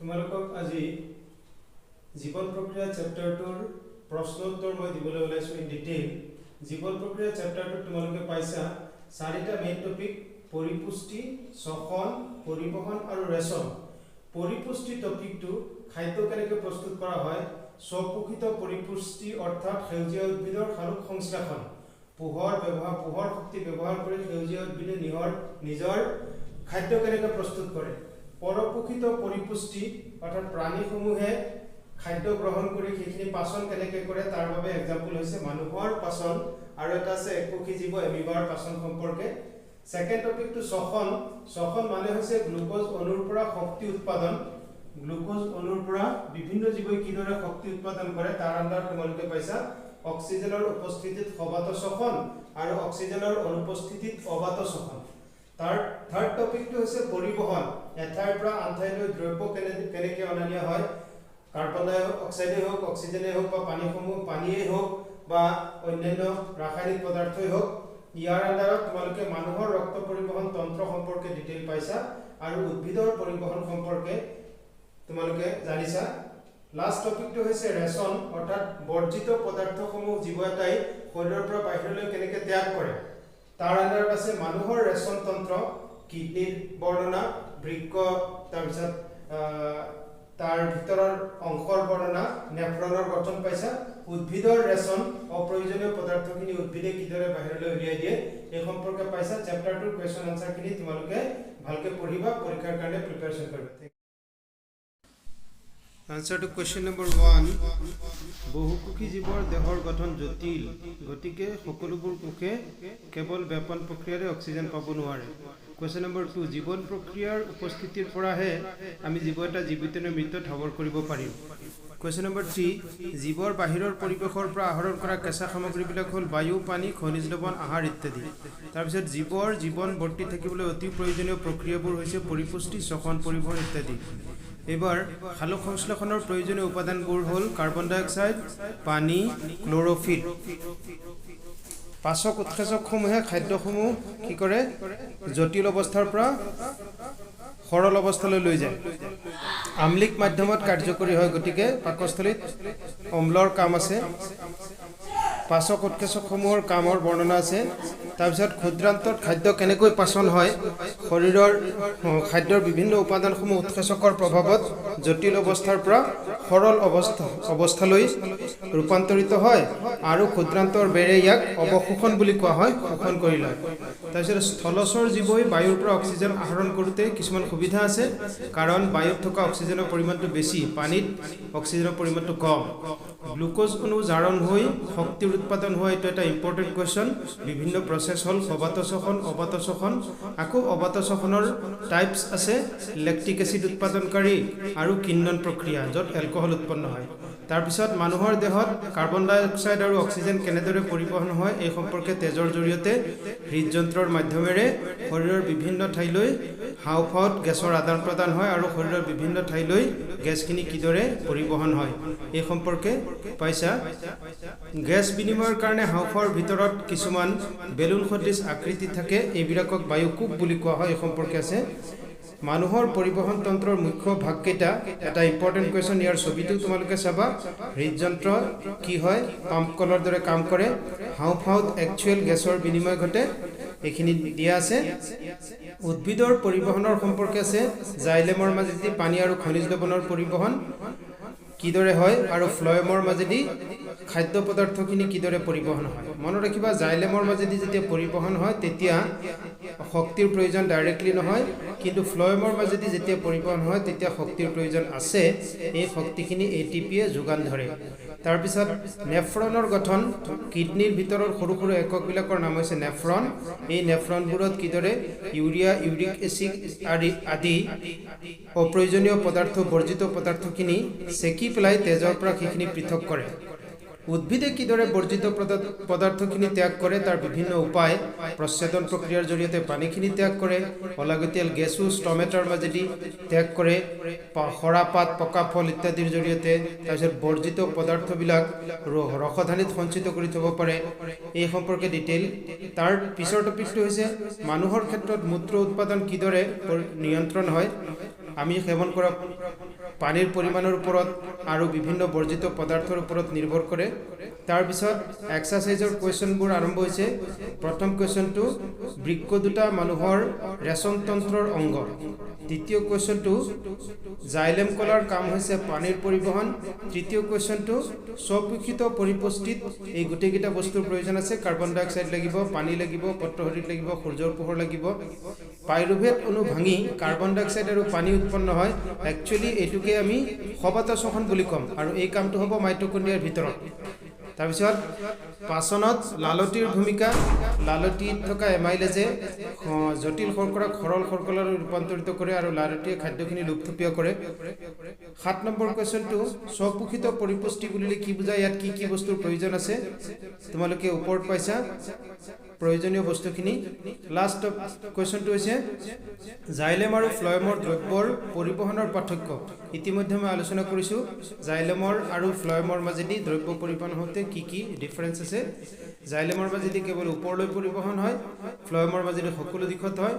তোমালোকক আজি জীৱন প্ৰক্ৰিয়া চেপ্টাৰটোৰ প্ৰশ্ন উত্তৰ মই দিবলৈ ওলাইছো ইন ডিটেইল। জীৱন প্ৰক্ৰিয়া চেপ্টাৰটোত তোমালোকে পাইছা চাৰিটা মেইন টপিক: পৰিপুষ্টি, শ্বসন, পৰিবহন আৰু ৰেচন। পৰিপুষ্টি টপিকটো খাদ্য কেনেকৈ প্ৰস্তুত কৰা হয়, স্বপোষিত পৰিপুষ্টি অৰ্থাৎ সেউজীয়া উদ্ভিদৰ সালোক সংশ্লেষণ, পোহৰ শক্তি ব্যৱহাৰ কৰি সেউজীয়া উদ্ভিদে নিজৰ খাদ্য কেনেকৈ প্ৰস্তুত কৰে। পৰপোষিত পৰিপুষ্টি অৰ্থাৎ প্ৰাণীসমূহে খাদ্য গ্ৰহণ কৰি সেইখিনি পাচন কেনেকৈ কৰে তাৰ বাবে এক্সাম্পল হৈছে মানুহৰ পাচন, আৰু এটা আছে এককোষী জীৱ এমিবাৰ পাচন সম্পৰ্কে। সেকেন্ড টপিকটো শ্বসন। শ্বসন মানে হৈছে গ্লুকোজ অণুৰ পৰা শক্তি উৎপাদন। গ্লুকোজ অণুৰ পৰা বিভিন্ন জীৱই কিদৰে শক্তি উৎপাদন কৰে তাৰ আন্দাৰত তোমালোকে পাইছা অক্সিজেনৰ উপস্থিতিত সবাত শ্বসন আৰু অক্সিজেনৰ অনুপস্থিতিত অবাত শ্বসন। থাৰ্ড টপিকটো হৈছে পৰিবহন। এঠাইৰ পৰা আন ঠাইলৈ দ্ৰব্য কেনেকৈ অনা নিয়া হয়, কাৰ্বন ডাই অক্সাইডেই হওক, অক্সিজেনেই হওক বা পানীয়েই হওক বা অন্যান্য ৰাসায়নিক পদাৰ্থই হওক। ইয়াৰ আন্দাৰত তোমালোকে মানুহৰ ৰক্ত পৰিবহন তন্ত্ৰ সম্পৰ্কে ডিটেইল পাইছা আৰু উদ্ভিদৰ পৰিবহন সম্পৰ্কে তোমালোকে জানিছা। লাষ্ট টপিকটো হৈছে ৰেচন অৰ্থাৎ বৰ্জিত পদাৰ্থসমূহ জীৱ এটাই শৰীৰৰ পৰা বাহিৰলৈ কেনেকৈ ত্যাগ কৰে তাৰ আন্দাৰত আছে মানুহৰ ৰেচন তন্ত্ৰ, কিডনিৰ বৰ্ণনা, বৃক্ক, তাৰপিছত তাৰ ভিতৰৰ অংশৰ বৰ্ণনা, নেফ্ৰনৰ গঠন পাইছা। উদ্ভিদৰ ৰেচন, অপ্ৰয়োজনীয় পদাৰ্থখিনি উদ্ভিদে কিদৰে বাহিৰলৈ উলিয়াই দিয়ে এই সম্পৰ্কে পাইছা। চেপ্টাৰটোৰ কুৱেশ্যন আনসাৰখিনি তোমালোকে ভালকৈ পঢ়িবা, পৰীক্ষাৰ কাৰণে প্ৰিপাৰেশ্যন কৰিবা। Answer to question number 1। বহুকোষী জীৱৰ দেহৰ গঠন জটিল, গতিকে সকলোবোৰ কোষে কেৱল ব্যাপন প্ৰক্ৰিয়াৰে অক্সিজেন পাব নোৱাৰে। Question number 2। জীৱন প্ৰক্ৰিয়াৰ উপস্থিতিৰ পৰাহে আমি জীৱ এটা জীৱিত নে মৃত ঠাৱৰ কৰিব পাৰিম। Question number 3। জীৱৰ বাহিৰৰ পৰিৱেশৰ পৰা আহৰণ কৰা কেঁচা সামগ্ৰীবিলাক হ'ল বায়ু, পানী, খনিজ লৱণ, আহাৰ ইত্যাদি। তাৰপিছত জীৱৰ জীৱন বৰ্তি থাকিবলৈ অতি প্ৰয়োজনীয় প্ৰক্ৰিয়াবোৰ হৈছে পৰিপুষ্টি, শ্বসন, পৰিবহন ইত্যাদি। এইবাৰ সালোক সংশ্লেষণৰ প্ৰয়োজনীয় উপাদানবোৰ হ'ল কাৰ্বন ডাই অক্সাইড, পানী, ক্ল'ৰ'ফিল। পাচক উৎসেচকসমূহে খাদ্যসমূহ কি কৰে, জটিল অৱস্থাৰ পৰা সৰল অৱস্থালৈ লৈ যায়। আম্লিক মাধ্যমত কাৰ্যকৰী হয়, গতিকে পাকস্থলীত অম্লৰ কাম আছে। পাচক উৎসেচকসমূহৰ কামৰ বৰ্ণনা আছে। তাৰপিছত ক্ষুদ্ৰান্তত খাদ্য কেনেকৈ পাচন হয়, শৰীৰৰ খাদ্যৰ বিভিন্ন উপাদানসমূহ উৎসেচকৰ প্ৰভাৱত জটিল অৱস্থাৰ পৰা সৰল অৱস্থালৈ ৰূপান্তৰিত হয় আৰু ক্ষুদ্ৰান্তৰ বেৰে ইয়াক অৱশোষণ বুলি কোৱা হয়, শোষণ কৰি লয়। তাৰপিছত স্থলচৰ জীৱই বায়ুৰ পৰা অক্সিজেন আহৰণ কৰোঁতে কিছুমান সুবিধা আছে, কাৰণ বায়ুত থকা অক্সিজেনৰ পৰিমাণটো বেছি, পানীত অক্সিজেনৰ পৰিমাণটো কম। গ্লুকোজ অণু জাৰণ হৈ শক্তিৰ উৎপাদন হোৱা এইটো এটা ইম্পৰ্টেণ্ট কুৱেশ্যন। বিভিন্ন প্ৰচেছ হ'ল সবাত শ্বসন, অবাত শ্বসন। আকৌ অবাত শ্বসনৰ টাইপছ আছে, লেক্টিক এচিড উৎপাদনকাৰী আৰু কিন্নন প্ৰক্ৰিয়া য'ত এলকহল উৎপন্ন হয়। তাৰপিছত মানুহৰ দেহত কাৰ্বন ডাই অক্সাইড আৰু অক্সিজেন কেনেদৰে পৰিবহন হয় এই সম্পৰ্কে তেজৰ জৰিয়তে হৃদযন্ত্ৰৰ মাধ্যমেৰে শৰীৰৰ বিভিন্ন ঠাইলৈ হাওঁফাওঁত গেছৰ আদান প্ৰদান হয় আৰু শৰীৰৰ বিভিন্ন ঠাইলৈ গেছখিনি কিদৰে পৰিবহন হয় এই সম্পৰ্কে পাইছা। গেছ বিনিময়ৰ কাৰণে হাওঁফাওঁৰ ভিতৰত কিছুমান বেলুন সদৃশ আকৃতি থাকে, এইবিলাকক বায়ুকোষ বুলি কোৱা হয়, এই সম্পৰ্কে আছে। মানুহৰ পৰিবহন তন্ত্ৰৰ মুখ্য ভাগকেইটা, এটা ইম্পৰ্টেণ্ট কুৱেশ্যন, ইয়াৰ ছবিটো তোমালোকে চাবা। হৃদযন্ত্ৰ কি হয়, পাম্প কলৰ দৰে কাম কৰে। হাওঁফাওঁত একচুৱেল গেছৰ বিনিময় ঘটে, এইখিনি দিয়া আছে। উদ্ভিদৰ পৰিবহনৰ সম্পৰ্কে আছে, জাইলেমৰ মাজেদি পানী আৰু খনিজ লৱণৰ পৰিবহন কিদৰে হয় আৰু ফ্লয়েমৰ মাজেদি খাদ্য পদাৰ্থখিনি কিদৰে পৰিবহন হয়। মনত ৰাখিবা, জাইলেমৰ মাজেদি যেতিয়া পৰিবহন হয় তেতিয়া শক্তিৰ প্ৰয়োজন ডাইৰেক্টলি নহয়, কিন্তু ফ্লয়েমৰ মাজেদি যেতিয়া পৰিবহন হয় তেতিয়া শক্তিৰ প্ৰয়োজন আছে। এই শক্তিখিনি ATPয়ে যোগান ধৰে। তাৰপিছত নেফ্ৰনৰ গঠন, কিডনিৰ ভিতৰৰ সৰু সৰু এককবিলাকৰ নাম হৈছে নেফ্ৰন। এই নেফ্ৰনবোৰত কিদৰে ইউৰিয়া, ইউৰিক এচিড আদি অপ্ৰয়োজনীয় পদাৰ্থ, বৰ্জিত পদাৰ্থখিনি চেকি পেলাই তেজৰ পৰা সেইখিনি পৃথক কৰে। উদ্ভিদে কিদৰে বৰ্জিত পদাৰ্থখিনি ত্যাগ কৰে তাৰ বিভিন্ন উপায়, প্ৰচ্ছেদন প্ৰক্ৰিয়াৰ জৰিয়তে পানীখিনি ত্যাগ কৰে, অলাগতিয়াল গেছো ষ্টমেটাৰ মাজেদি ত্যাগ কৰে, সৰা পাত, পকা ফল ইত্যাদিৰ জৰিয়তে। তাৰপিছত বৰ্জিত পদাৰ্থবিলাক ৰসধানীত সঞ্চিত কৰি থ'ব পাৰে, এই সম্পৰ্কে ডিটেইল। তাৰ পিছৰ টপিকটো হৈছে মানুহৰ ক্ষেত্ৰত মূত্ৰ উৎপাদন কিদৰে নিয়ন্ত্ৰণ হয়। আমি সেৱন কৰা পানীৰ পৰিমাণৰ ওপৰত আৰু বিভিন্ন বৰ্জিত পদাৰ্থৰ ওপৰত নিৰ্ভৰ কৰে তাৰ পিছত এক্সাৰসাইজৰ কোৱেশ্চনবোৰ আৰম্ভ হৈছে প্ৰথম কোৱেশ্চনটো বৃক্ক দুটা মানুহৰ ৰেচন তন্ত্ৰৰ অংগ দ্বিতীয় কোৱেশ্চনটো জাইলেম কলাৰ কাম হৈছে পানীৰ পৰিবহন তৃতীয় কোৱেশ্চনটো স্বপোষিত পৰিপুষ্টিত এই গুটেকিটা বস্তুৰ প্ৰয়োজন আছে কাৰ্বন ডাই অক্সাইড লাগিব পানী লাগিব পত্ৰহৰিত লাগিব সূৰ্যৰ পোহৰ লাগিব পাইৰুভেট অণু ভাঙি কাৰ্বন ডাই অক্সাইড আৰু পানী উৎপন্ন হয় একচুয়ালি এটুকে আমি সবাত শোষণ বুলি কম আৰু এই কামটো হ'ব মাইটোকন্ড্ৰিয়াৰ ভিতৰত তাৰপিছত পাচনত লালটিৰ ভূমিকা লালটিত থকা এমাইলেজে জটিল শৰ্কৰাক সৰল শৰ্কৰালৈ ৰূপান্তৰিত কৰে আৰু লালটিয়ে খাদ্যখিনি লোপথুপীয়া কৰে 7 নম্বৰ কোৱেশ্চনটো স্বপোষিত পৰিপুষ্টি বুলিলে কি বুজায় ইয়াত কি কি বস্তুৰ প্ৰয়োজন আছে তোমালোকে ওপৰত পাইছা প্ৰয়োজনীয় বস্তুখিনি লাষ্ট কোৱেশ্চনটো হৈছে জাইলেম আৰু ফ্লয়েমৰ দ্ৰব্যৰ পৰিবহনৰ পাৰ্থক্য ইতিমধ্যে মই আলোচনা কৰিছো জাইলেমৰ আৰু ফ্লয়েমৰ মাজেদি দ্ৰব্য পৰিবহন হতে কি কি ডিফাৰেন্স আছে জাইলেমৰ মাজেদি কেৱল ওপৰলৈ পৰিবহন হয় ফ্লয়েমৰ মাজেদি সকলো দিশত হয়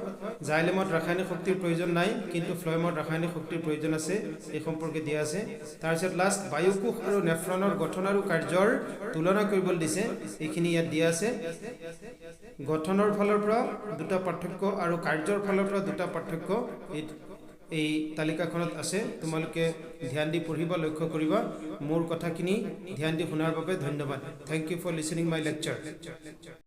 জাইলেমত ৰাসায়নিক শক্তিৰ প্ৰয়োজন নাই কিন্তু ফ্লয়েমত ৰাসায়নিক শক্তিৰ প্ৰয়োজন আছে এই সম্পৰ্কে দিয়া আছে তাৰ পিছত লাষ্ট বায়ুকোষ আৰু নেফ্ৰনৰ গঠন আৰু কাৰ্যৰ তুলনা কৰিবলৈ দিছে এইখিনি ইয়াত দিয়া আছে গঠনৰ ফালৰ পৰা দুটা পাৰ্থক্য আৰু কাৰ্যৰ ফালৰ পৰা দুটা পাৰ্থক্য এই তালিকাখনত আছে তোমালোকে ধ্যান দি পঢ়িবা লক্ষ্য কৰিবা মোৰ কথাখিনি ধ্যান দি শুনাৰ বাবে ধন্যবাদ thank you for listening my lecture